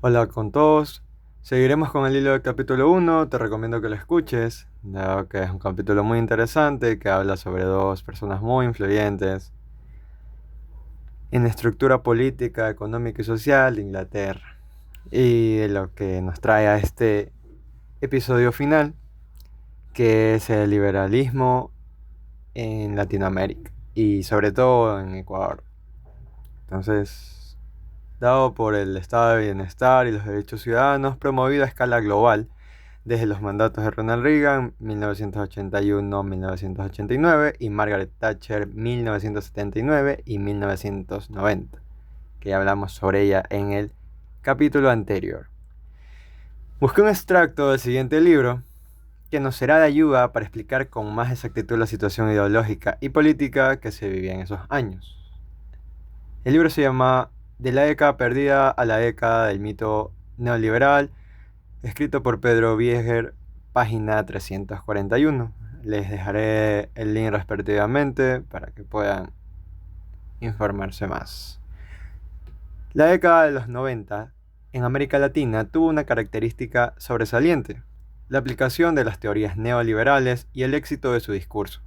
Hola con todos. Seguiremos con el hilo del capítulo uno. Te recomiendo que lo escuches, dado que es un capítulo muy interesante que habla sobre dos personas muy influyentes en la estructura política, económica y social de Inglaterra. Y de lo que nos trae a este episodio final, que es el liberalismo en Latinoamérica y sobre todo en Ecuador. Entonces, dado por el estado de bienestar y los derechos ciudadanos promovido a escala global, desde los mandatos de Ronald Reagan 1981-1989 y Margaret Thatcher 1979 y 1990, que ya hablamos sobre ella en el capítulo anterior. Busqué un extracto del siguiente libro que nos será de ayuda para explicar con más exactitud la situación ideológica y política que se vivía en esos años. El libro se llama De la década perdida a la década del mito neoliberal, escrito por Pedro Vieger, página 341. Les dejaré el link respectivamente para que puedan informarse más. La década de los 90 en América Latina tuvo una característica sobresaliente: la aplicación de las teorías neoliberales y el éxito de su discurso.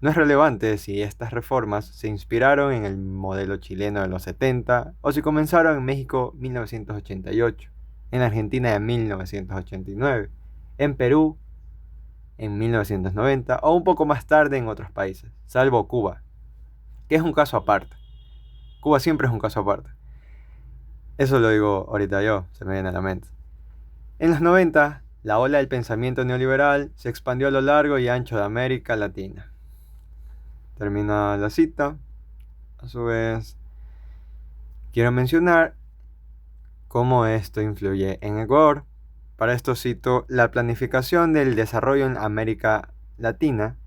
No es relevante si estas reformas se inspiraron en el modelo chileno de los 70 o si comenzaron en México 1988, en Argentina en 1989, en Perú en 1990 o un poco más tarde en otros países, salvo Cuba, que es un caso aparte. Cuba siempre es un caso aparte. Eso lo digo ahorita yo, se me viene a la mente. En los 90, la ola del pensamiento neoliberal se expandió a lo largo y ancho de América Latina. Termina la cita. A su vez, quiero mencionar cómo esto influye en Ecuador. Para esto cito la planificación del desarrollo en América Latina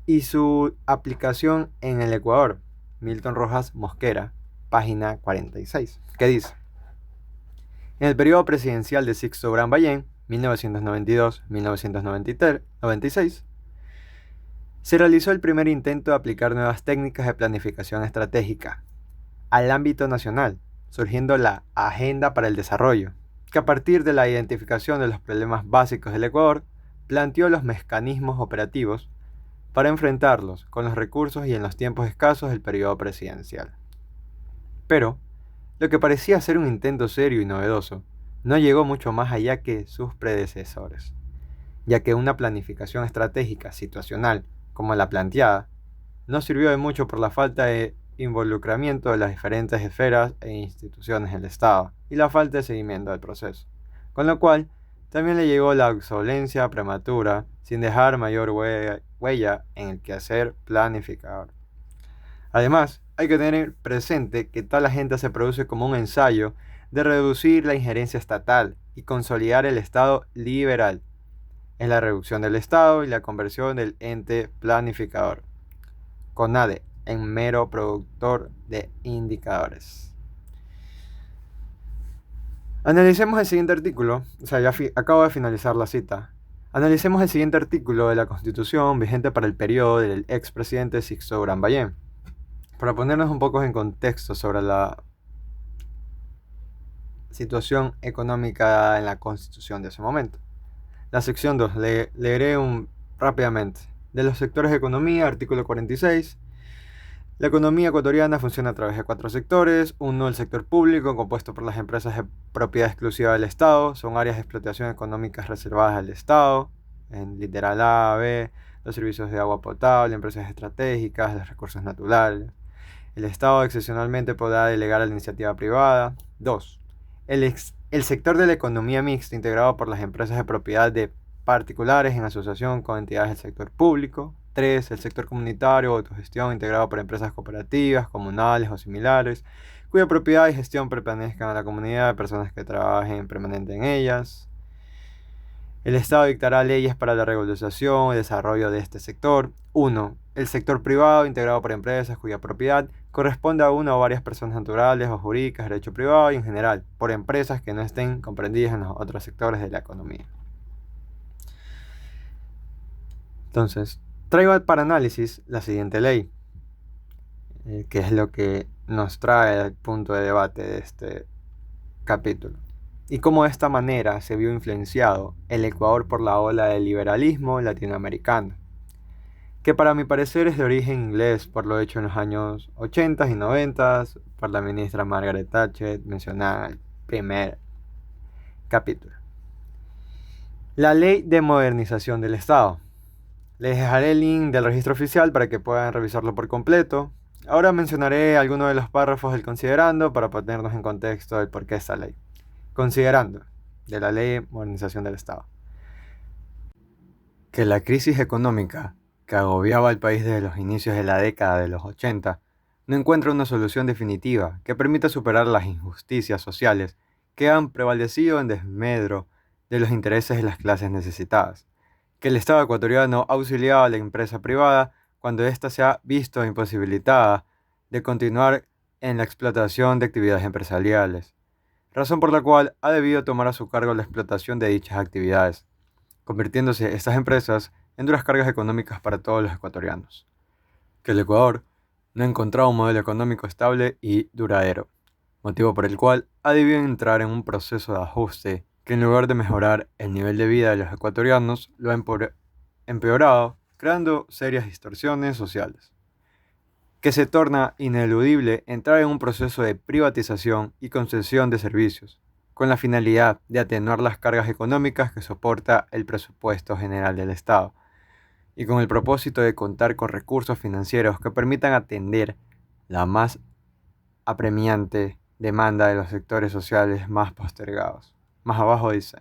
y su aplicación en el Ecuador. Milton Rojas Mosquera, página 46, que dice: en el periodo presidencial de Sixto Brambayén, 1992-1996, se realizó el primer intento de aplicar nuevas técnicas de planificación estratégica al ámbito nacional, surgiendo la Agenda para el Desarrollo, que a partir de la identificación de los problemas básicos del Ecuador, planteó los mecanismos operativos para enfrentarlos con los recursos y en los tiempos escasos del periodo presidencial. Pero, lo que parecía ser un intento serio y novedoso, no llegó mucho más allá que sus predecesores, ya que una planificación estratégica situacional como la planteada no sirvió de mucho por la falta de involucramiento de las diferentes esferas e instituciones del Estado y la falta de seguimiento del proceso, con lo cual también le llegó la obsolencia prematura sin dejar mayor huella en el quehacer planificador. Además, hay que tener presente que tal agenda se produce como un ensayo de reducir la injerencia estatal y consolidar el Estado liberal. Es la reducción del Estado y la conversión del ente planificador, CONADE, en mero productor de indicadores. Analicemos el siguiente artículo, acabo de finalizar la cita. Analicemos el siguiente artículo de la Constitución vigente para el periodo del expresidente Sixto Brambayén, para ponernos un poco en contexto sobre la situación económica en la Constitución de ese momento. La sección 2, leeré rápidamente. De los sectores de economía, artículo 46. La economía ecuatoriana funciona a través de cuatro sectores. Uno, el sector público, compuesto por las empresas de propiedad exclusiva del Estado. Son áreas de explotación económicas reservadas al Estado, en literal A, B, los servicios de agua potable, empresas estratégicas, los recursos naturales. El Estado excepcionalmente podrá delegar a la iniciativa privada. 2. El sector de la economía mixta, integrado por las empresas de propiedad de particulares en asociación con entidades del sector público. 3. El sector comunitario o autogestión, integrado por empresas cooperativas, comunales o similares, cuya propiedad y gestión pertenezcan a la comunidad de personas que trabajen permanente en ellas. El Estado dictará leyes para la regularización y desarrollo de este sector. 1. El sector privado, integrado por empresas cuya propiedad corresponde a una o varias personas naturales o jurídicas de derecho privado y en general por empresas que no estén comprendidas en los otros sectores de la economía. Entonces, traigo para análisis la siguiente ley, que es lo que nos trae el punto de debate de este capítulo. y cómo de esta manera se vio influenciado el Ecuador por la ola del liberalismo latinoamericano, que para mi parecer es de origen inglés por lo hecho en los años 80 y 90 por la ministra Margaret Thatcher, mencionada en el primer capítulo. La Ley de Modernización del Estado. Les dejaré el link del registro oficial para que puedan revisarlo por completo. Ahora mencionaré algunos de los párrafos del considerando para ponernos en contexto del porqué de esta ley. Considerando, de la Ley de Modernización del Estado, que la crisis económica que agobiaba al país desde los inicios de la década de los 80 no encuentra una solución definitiva que permita superar las injusticias sociales que han prevalecido en desmedro de los intereses de las clases necesitadas, que el Estado ecuatoriano ha auxiliado a la empresa privada cuando ésta se ha visto imposibilitada de continuar en la explotación de actividades empresariales, razón por la cual ha debido tomar a su cargo la explotación de dichas actividades, convirtiéndose estas empresas en duras cargas económicas para todos los ecuatorianos. Que el Ecuador no ha encontrado un modelo económico estable y duradero, motivo por el cual ha debido entrar en un proceso de ajuste que en lugar de mejorar el nivel de vida de los ecuatorianos, lo ha empeorado, creando serias distorsiones sociales. Que se torna ineludible entrar en un proceso de privatización y concesión de servicios, con la finalidad de atenuar las cargas económicas que soporta el presupuesto general del Estado, y con el propósito de contar con recursos financieros que permitan atender la más apremiante demanda de los sectores sociales más postergados. Más abajo dice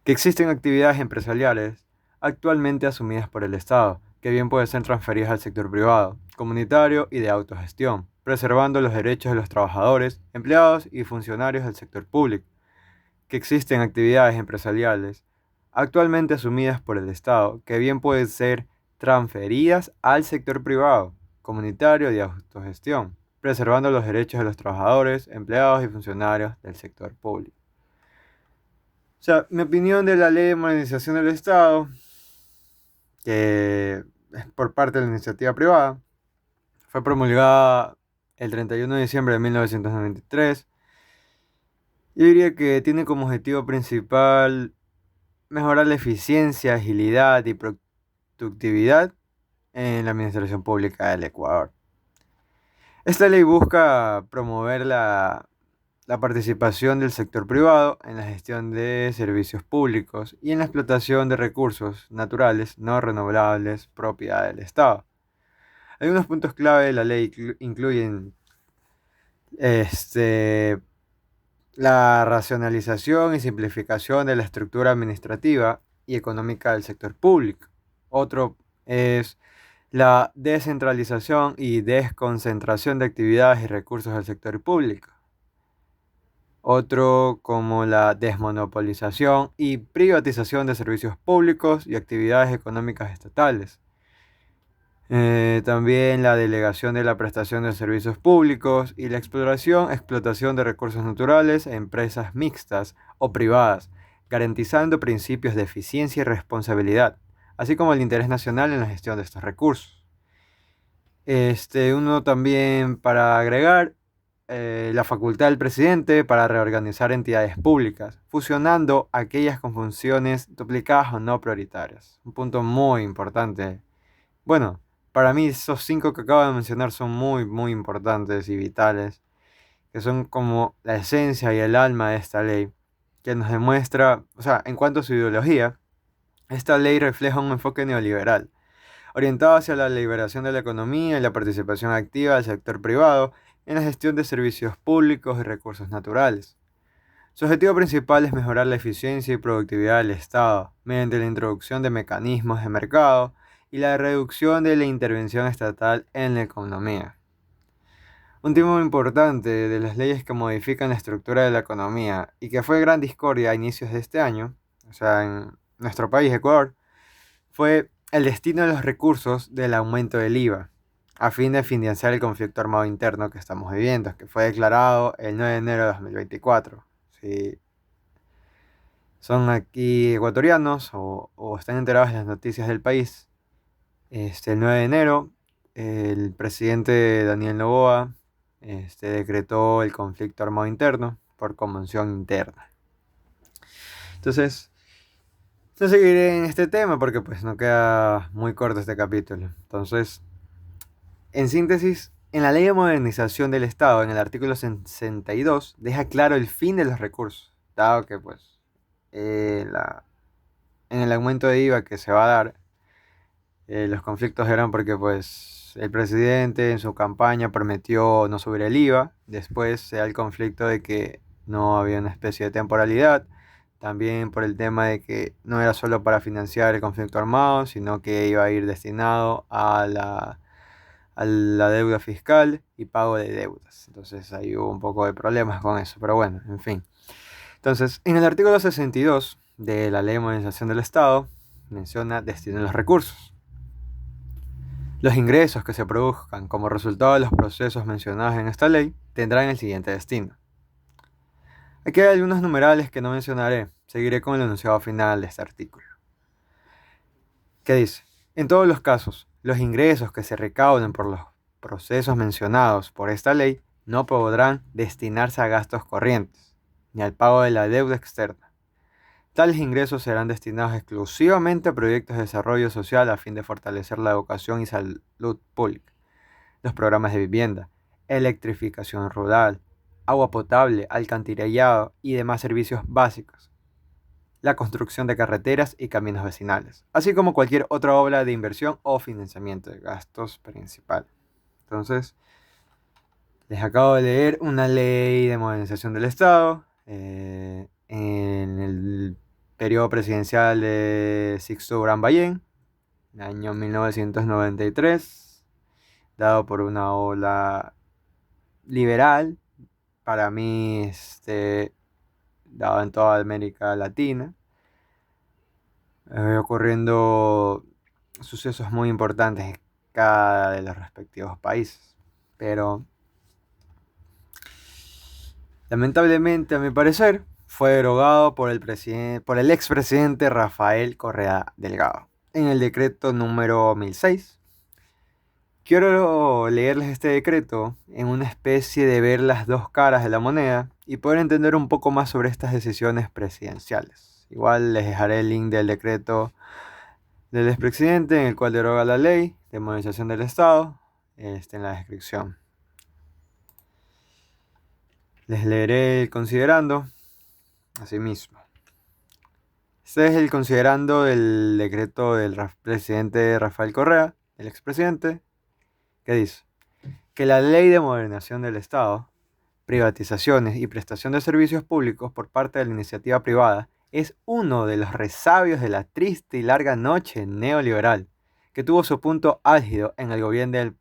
que existen actividades empresariales actualmente asumidas por el Estado, que bien pueden ser transferidas al sector privado, comunitario y de autogestión, preservando los derechos de los trabajadores, empleados y funcionarios del sector público. Que existen actividades empresariales actualmente asumidas por el Estado, que bien pueden ser transferidas al sector privado, comunitario y de autogestión, preservando los derechos de los trabajadores, empleados y funcionarios del sector público. O sea, mi opinión de la Ley de Modernización del Estado, que es por parte de la iniciativa privada, fue promulgada el 31 de diciembre de 1993. Yo diría que tiene como objetivo principal mejorar la eficiencia, agilidad y productividad en la administración pública del Ecuador. Esta ley busca promover la participación del sector privado en la gestión de servicios públicos y en la explotación de recursos naturales no renovables propiedad del Estado. Algunos puntos clave de la ley incluyen la racionalización y simplificación de la estructura administrativa y económica del sector público. Otro es la descentralización y desconcentración de actividades y recursos del sector público. Otro como la desmonopolización y privatización de servicios públicos y actividades económicas estatales. También la delegación de la prestación de servicios públicos y la explotación de recursos naturales a empresas mixtas o privadas, garantizando principios de eficiencia y responsabilidad, así como el interés nacional en la gestión de estos recursos. Uno también para agregar la facultad del presidente para reorganizar entidades públicas, fusionando aquellas con funciones duplicadas o no prioritarias. Un punto muy importante. Bueno, para mí esos 5 que acabo de mencionar son muy, muy importantes y vitales, que son como la esencia y el alma de esta ley, que nos demuestra, o sea, en cuanto a su ideología, esta ley refleja un enfoque neoliberal, orientado hacia la liberación de la economía y la participación activa del sector privado en la gestión de servicios públicos y recursos naturales. Su objetivo principal es mejorar la eficiencia y productividad del Estado mediante la introducción de mecanismos de mercado y la reducción de la intervención estatal en la economía. Un tema importante de las leyes que modifican la estructura de la economía y que fue gran discordia a inicios de este año, o sea, en nuestro país, Ecuador, fue el destino de los recursos del aumento del IVA, a fin de financiar el conflicto armado interno que estamos viviendo, que fue declarado el 9 de enero de 2024. Si son aquí ecuatorianos o están enterados de las noticias del país, el 9 de enero el presidente Daniel Noboa decretó el conflicto armado interno, por conmoción interna. Entonces, no seguiré en este tema porque pues no queda muy corto este capítulo. Entonces, en síntesis, en la Ley de Modernización del Estado, en el artículo 62, deja claro el fin de los recursos, dado que pues en el aumento de IVA que se va a dar, los conflictos eran porque pues el presidente en su campaña prometió no subir el IVA, después se da el conflicto de que no había una especie de temporalidad, también por el tema de que no era solo para financiar el conflicto armado, sino que iba a ir destinado a la deuda fiscal y pago de deudas. Entonces ahí hubo un poco de problemas con eso, pero bueno, en fin. Entonces, en el artículo 62 de la Ley de Modernización del Estado, menciona destino de los recursos. Los ingresos que se produzcan como resultado de los procesos mencionados en esta ley tendrán el siguiente destino. Aquí hay algunos numerales que no mencionaré, seguiré con el enunciado final de este artículo. ¿Qué dice? En todos los casos, los ingresos que se recauden por los procesos mencionados por esta ley no podrán destinarse a gastos corrientes, ni al pago de la deuda externa. Tales ingresos serán destinados exclusivamente a proyectos de desarrollo social a fin de fortalecer la educación y salud pública, los programas de vivienda, electrificación rural, agua potable, alcantarillado y demás servicios básicos, la construcción de carreteras y caminos vecinales, así como cualquier otra obra de inversión o financiamiento de gastos principal. Entonces, les acabo de leer una ley de modernización del Estado en el periodo presidencial de Sixto Uribe, en el año 1993, dado por una ola liberal, para mí, dado en toda América Latina, ocurriendo sucesos muy importantes en cada de los respectivos países. Pero lamentablemente, a mi parecer, fue derogado por el expresidente Rafael Correa Delgado en el decreto número 1006. Quiero leerles este decreto en una especie de ver las dos caras de la moneda y poder entender un poco más sobre estas decisiones presidenciales. Igual les dejaré el link del decreto del expresidente en el cual deroga la ley de modernización del Estado en la descripción. Les leeré el considerando asimismo. Este es el considerando del decreto del presidente Rafael Correa, el expresidente, que dice que la ley de modernización del Estado, privatizaciones y prestación de servicios públicos por parte de la iniciativa privada es uno de los resabios de la triste y larga noche neoliberal que tuvo su punto álgido en el gobierno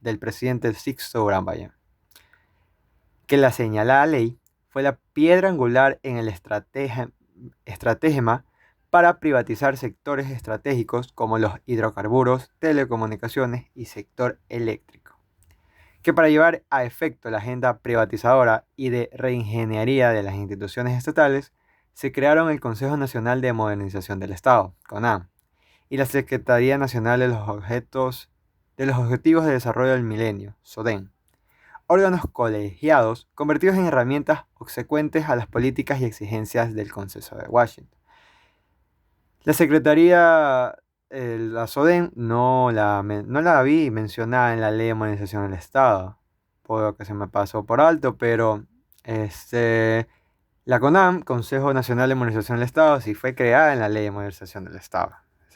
del presidente Sixto Uribe. Que la señalada ley fue la piedra angular en el estratagema para privatizar sectores estratégicos como los hidrocarburos, telecomunicaciones y sector eléctrico. Que para llevar a efecto la agenda privatizadora y de reingeniería de las instituciones estatales, se crearon el Consejo Nacional de Modernización del Estado, CONAM, y la Secretaría Nacional de los Objetivos de Desarrollo del Milenio, SODEM, órganos colegiados convertidos en herramientas obsecuentes a las políticas y exigencias del Consenso de Washington. La Secretaría, la SODEM, no la vi mencionada en la Ley de Modernización del Estado. Puedo que se me pasó por alto, pero la CONAM, Consejo Nacional de Modernización del Estado, sí fue creada en la Ley de Modernización del Estado.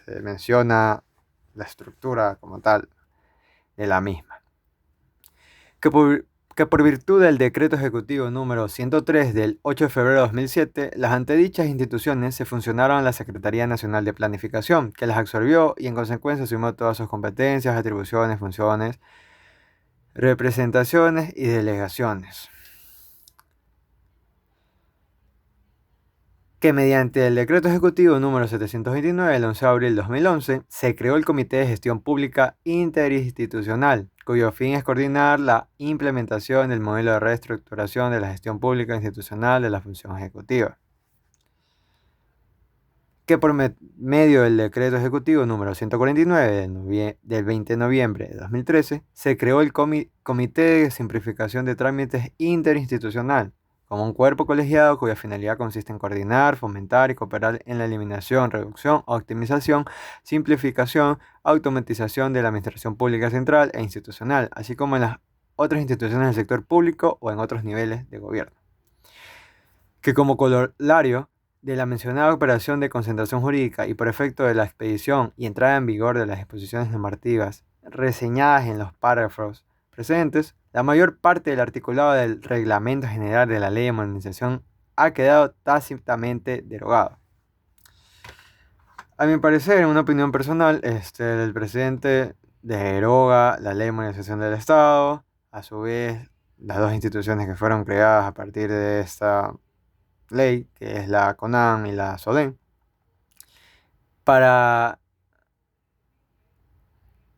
Se menciona la estructura como tal de la misma. Que por virtud del Decreto Ejecutivo número 103 del 8 de febrero de 2007, las antedichas instituciones se funcionaron a la Secretaría Nacional de Planificación, que las absorbió y en consecuencia asumió todas sus competencias, atribuciones, funciones, representaciones y delegaciones. Que mediante el Decreto Ejecutivo número 729 del 11 de abril de 2011 se creó el Comité de Gestión Pública Interinstitucional, cuyo fin es coordinar la implementación del modelo de reestructuración de la gestión pública institucional de la función ejecutiva. Que por medio del Decreto Ejecutivo número 149 del 20 de noviembre de 2013 se creó el Comité de Simplificación de Trámites Interinstitucional, como un cuerpo colegiado cuya finalidad consiste en coordinar, fomentar y cooperar en la eliminación, reducción, optimización, simplificación, automatización de la administración pública central e institucional, así como en las otras instituciones del sector público o en otros niveles de gobierno. Que como corolario de la mencionada operación de concentración jurídica y por efecto de la expedición y entrada en vigor de las disposiciones normativas reseñadas en los párrafos presentes, la mayor parte del articulado del Reglamento General de la Ley de Modernización ha quedado tácitamente derogado. A mi parecer, en una opinión personal, el presidente deroga la Ley de Modernización del Estado, a su vez las dos instituciones que fueron creadas a partir de esta ley, que es la CONAM y la SODEN, para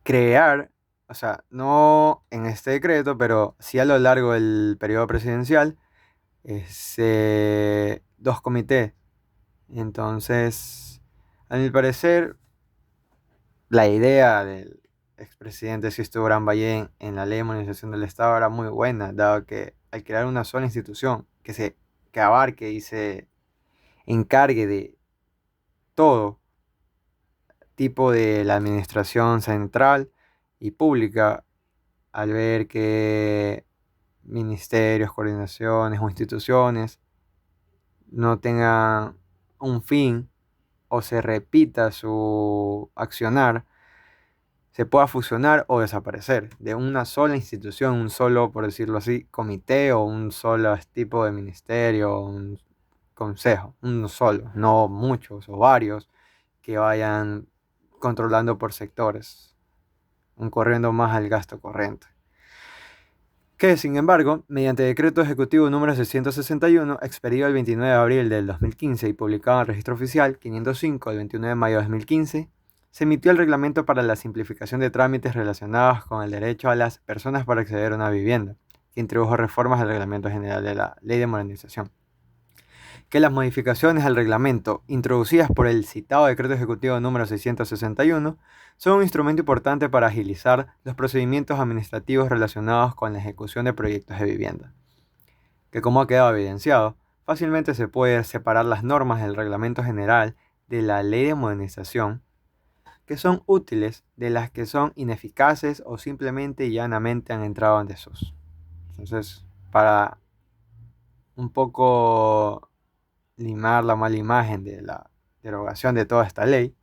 crear, o sea, no en este decreto, pero sí a lo largo del periodo presidencial, dos comités. Entonces, a mi parecer, la idea del expresidente Sisto Durán Ballén en la ley de modernización del Estado era muy buena, dado que al crear una sola institución que abarque y se encargue de todo tipo de la administración central y pública, al ver que ministerios, coordinaciones o instituciones no tengan un fin o se repita su accionar, se pueda fusionar o desaparecer de una sola institución, un solo, por decirlo así, comité o un solo tipo de ministerio o un consejo, uno solo, no muchos o varios que vayan controlando por sectores, corriendo más al gasto corriente. Que, sin embargo, mediante decreto ejecutivo número 661, expedido el 29 de abril del 2015 y publicado en el Registro Oficial 505 del 29 de mayo de 2015, se emitió el reglamento para la simplificación de trámites relacionados con el derecho a las personas para acceder a una vivienda, que introdujo reformas al Reglamento General de la Ley de Modernización. Que las modificaciones al reglamento introducidas por el citado decreto ejecutivo número 661 son un instrumento importante para agilizar los procedimientos administrativos relacionados con la ejecución de proyectos de vivienda. Que, como ha quedado evidenciado, fácilmente se puede separar las normas del reglamento general de la ley de modernización, que son útiles de las que son ineficaces o simplemente y llanamente han entrado en desuso. Entonces, para un poco limar la mala imagen de la derogación de toda esta ley,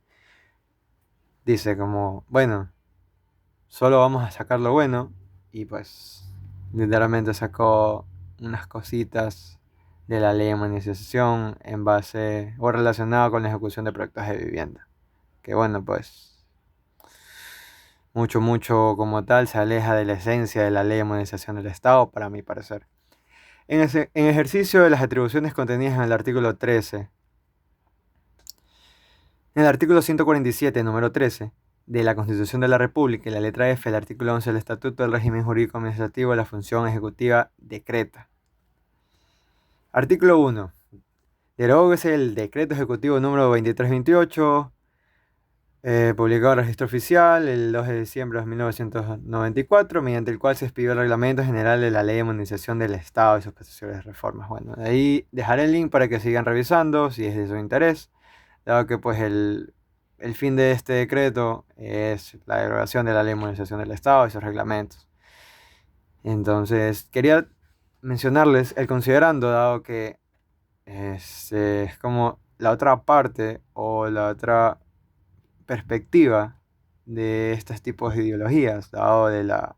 dice como, bueno, solo vamos a sacar lo bueno, y pues literalmente sacó unas cositas de la ley de modernización en base o relacionado con la ejecución de proyectos de vivienda, que bueno, pues mucho como tal se aleja de la esencia de la ley de modernización del Estado, para mi parecer. En ejercicio de las atribuciones contenidas en el artículo 13, en el artículo 147, número 13, de la Constitución de la República y la letra F del artículo 11 del Estatuto del Régimen Jurídico Administrativo, la función ejecutiva decreta. Artículo 1. Deróguese el decreto ejecutivo número 2328, publicado en el Registro Oficial el 2 de diciembre de 1994, mediante el cual se expidió el Reglamento General de la Ley de Modernización del Estado y sus posteriores reformas. Bueno, de ahí dejaré el link para que sigan revisando si es de su interés, dado que pues el fin de este decreto es la derogación de la Ley de Modernización del Estado y sus reglamentos. Entonces, quería mencionarles el considerando, dado que es como la otra parte o la otra perspectiva de estos tipos de ideologías, dado de la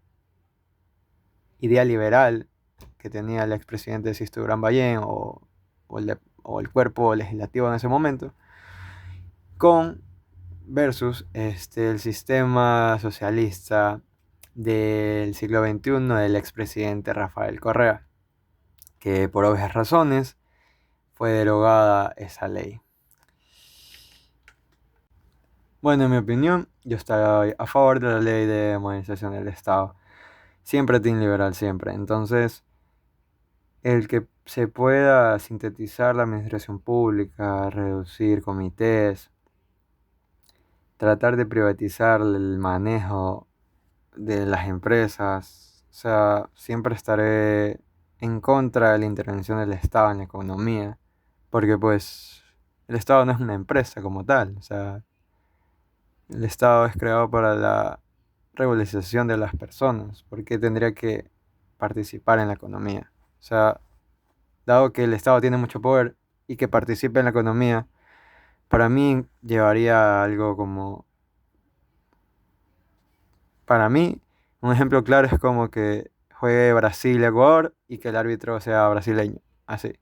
idea liberal que tenía el expresidente Sisto Durán Ballén o el cuerpo legislativo en ese momento, con versus el sistema socialista del siglo XXI del expresidente Rafael Correa, que por obvias razones fue derogada esa ley. Bueno, en mi opinión, yo estoy a favor de la ley de modernización del Estado. Siempre team liberal, siempre. Entonces, el que se pueda sintetizar la administración pública, reducir comités, tratar de privatizar el manejo de las empresas, o sea, siempre estaré en contra de la intervención del Estado en la economía, porque pues el Estado no es una empresa como tal, o sea, el Estado es creado para la regularización de las personas, porque tendría que participar en la economía. O sea, dado que el Estado tiene mucho poder y que participe en la economía, para mí llevaría algo como, para mí, un ejemplo claro es como que juegue Brasil-Ecuador y que el árbitro sea brasileño, así.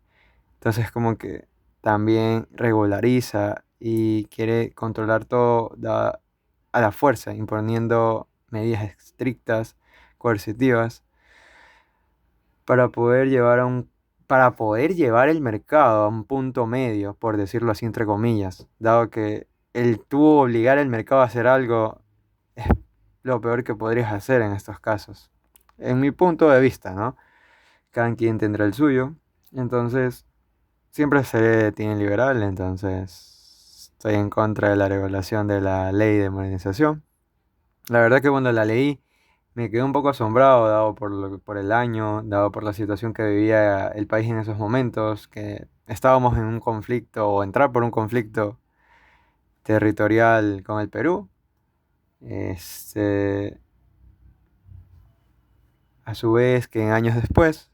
Entonces como que también regulariza y quiere controlar todo a la fuerza, imponiendo medidas estrictas, coercitivas, para poder llevar para poder llevar el mercado a un punto medio, por decirlo así entre comillas, dado que el tú obligar al mercado a hacer algo es lo peor que podrías hacer en estos casos. En mi punto de vista, ¿no? Cada quien tendrá el suyo. Entonces, siempre seré team liberal, entonces estoy en contra de la regulación de la ley de modernización. La verdad que cuando la leí me quedé un poco asombrado, dado por el año, dado por la situación que vivía el país en esos momentos, que estábamos en un conflicto o entrar por un conflicto territorial con el Perú. Este, a su vez que en años después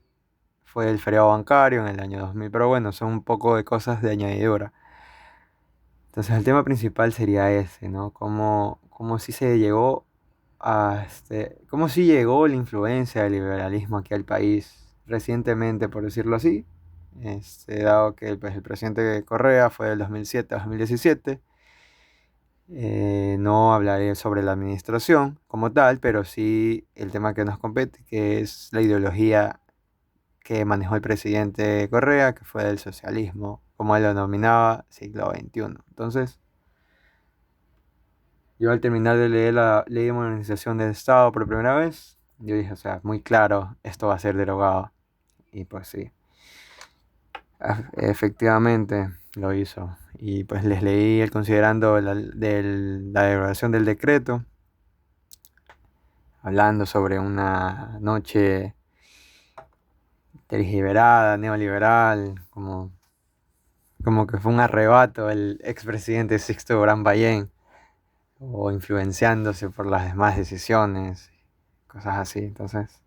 fue el feriado bancario en el año 2000, pero bueno, son un poco de cosas de añadidura. Entonces el tema principal sería ese, ¿no? Cómo si se llegó cómo si llegó la influencia del liberalismo aquí al país recientemente, por decirlo así. Dado que pues, el presidente Correa fue del 2007 a 2017. No hablaré sobre la administración como tal, pero sí el tema que nos compete, que es la ideología que manejó el presidente Correa, que fue el socialismo, como él lo denominaba, siglo XXI. Entonces, yo al terminar de leer la Ley de Modernización del Estado por primera vez, yo dije, o sea, muy claro, esto va a ser derogado. Y pues sí, efectivamente lo hizo. Y pues les leí el considerando la derogación del decreto, hablando sobre una noche tergiversada, neoliberal, como que fue un arrebato el expresidente Sixto Brambayén, o influenciándose por las demás decisiones, cosas así. Entonces,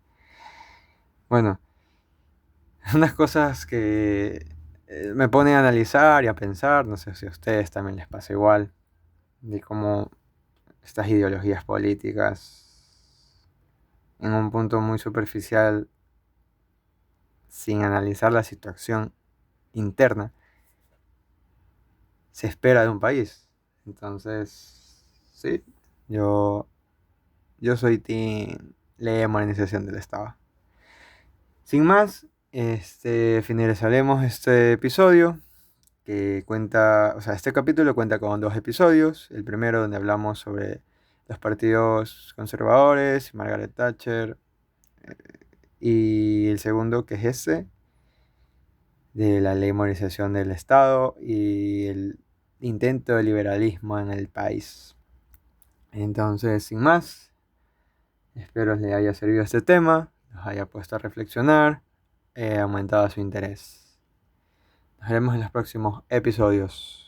bueno, unas cosas que me ponen a analizar y a pensar, no sé si a ustedes también les pasa igual, de cómo estas ideologías políticas, en un punto muy superficial, sin analizar la situación interna, se espera de un país. Entonces, sí, yo, yo soy team ley de modernización del Estado. Sin más, finalizaremos este episodio que cuenta, o sea, este capítulo cuenta con dos episodios. El primero donde hablamos sobre los partidos conservadores, Margaret Thatcher, y el segundo que es de la ley de modernización del Estado y el intento de liberalismo en el país. Entonces, sin más, espero les haya servido este tema, los haya puesto a reflexionar, aumentado su interés. Nos veremos en los próximos episodios.